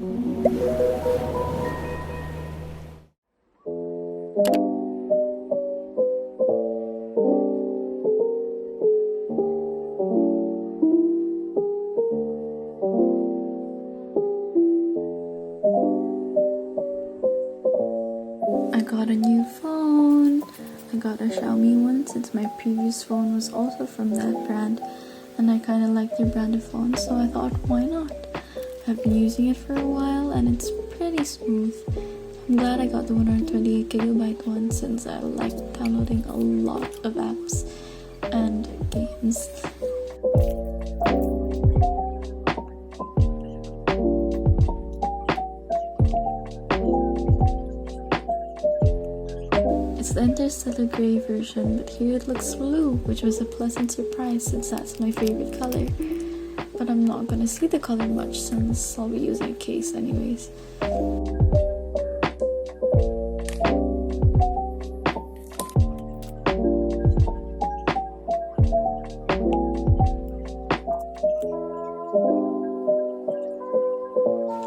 I got a new phone. I got a Xiaomi one since my previous phone was also from that brand, and I kind of like their brand of phone, so I thought, why not? I've been using it for a while and it's pretty smooth. I'm glad I got the 128GB one since I like downloading a lot of apps and games. It's the Interstellar Grey version, but here it looks blue, which was a pleasant surprise since that's my favorite color. But I'm not gonna see the color much since I'll be using a case anyways.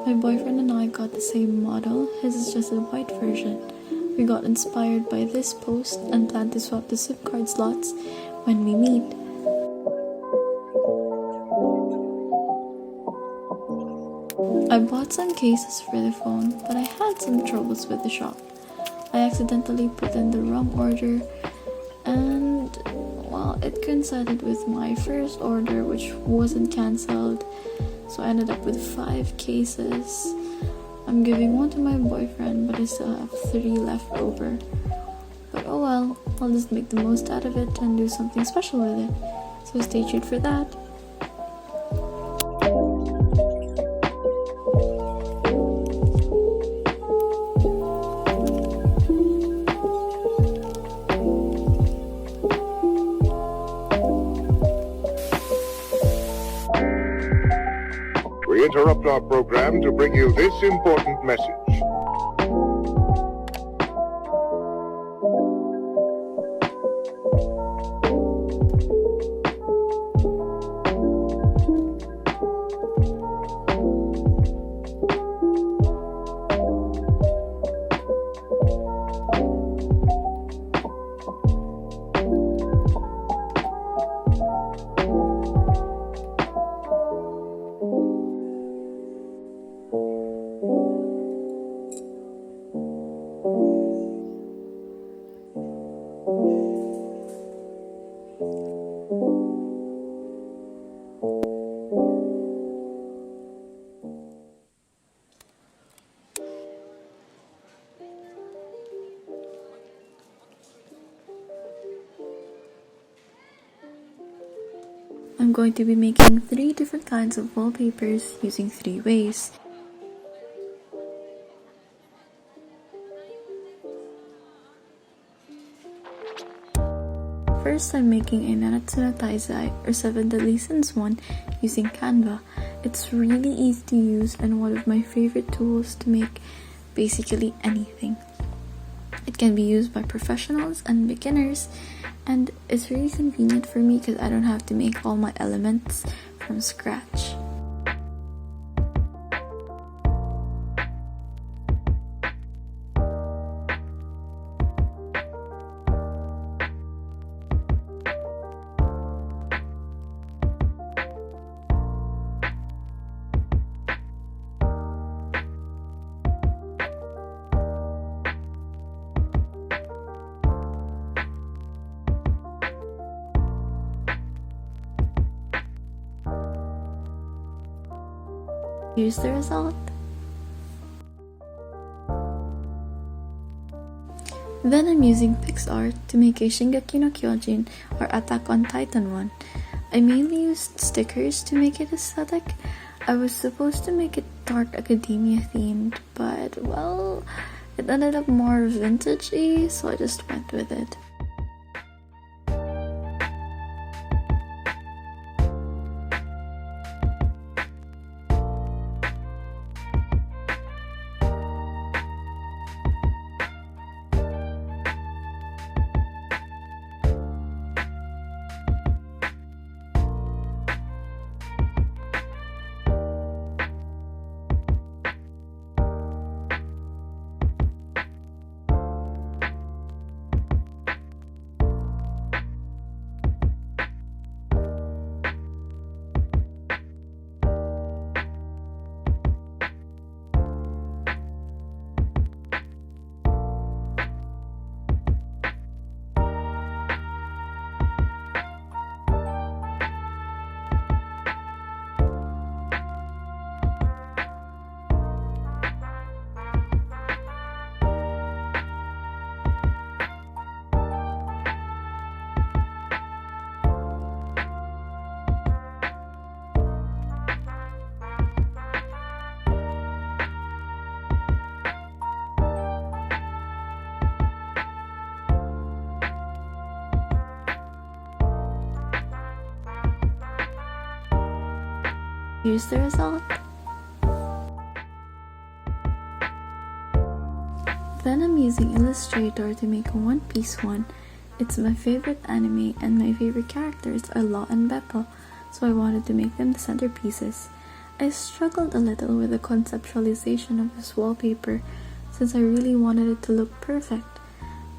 My boyfriend and I got the same model. His is just a white version. We got inspired by this post and plan to swap the SIM card slots when we meet. I bought some cases for the phone, but I had some troubles with the shop. I accidentally put in the wrong order, and well, it coincided with my first order, which wasn't cancelled, so I ended up with 5 cases. I'm giving one to my boyfriend, but I still have 3 left over. But oh well, I'll just make the most out of it and do something special with it. So stay tuned for that. We interrupt our program to bring you this important message. I'm going to be making 3 different kinds of wallpapers using 3 ways. First, I'm making a nanatsu no taizai or 7 deadly sins one using Canva. It's really easy to use and one of my favorite tools to make basically anything. It can be used by professionals and beginners, and it's really convenient for me because I don't have to make all my elements from scratch. Here's the result. Then I'm using Picsart to make a Shingeki no Kyojin or Attack on Titan one. I mainly used stickers to make it aesthetic. I was supposed to make it dark academia themed, but well, it ended up more vintage-y, so I just went with it. Here's the result. Then I'm using Illustrator to make a one-piece one. It's my favorite anime and my favorite characters are Law and Beppo, so I wanted to make them the centerpieces. I struggled a little with the conceptualization of this wallpaper since I really wanted it to look perfect,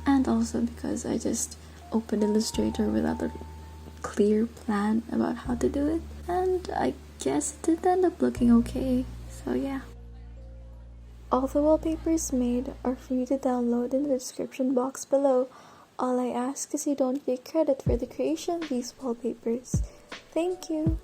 and also because I just opened Illustrator without a clear plan about how to do it, and I guess it did end up looking okay, so yeah. All the wallpapers made are free to download in the description box below. All I ask is you don't take credit for the creation of these wallpapers. Thank you!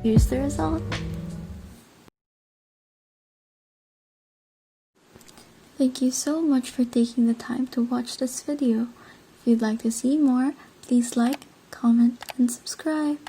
Here's the result. Thank you so much for taking the time to watch this video. If you'd like to see more, please like, comment, and subscribe.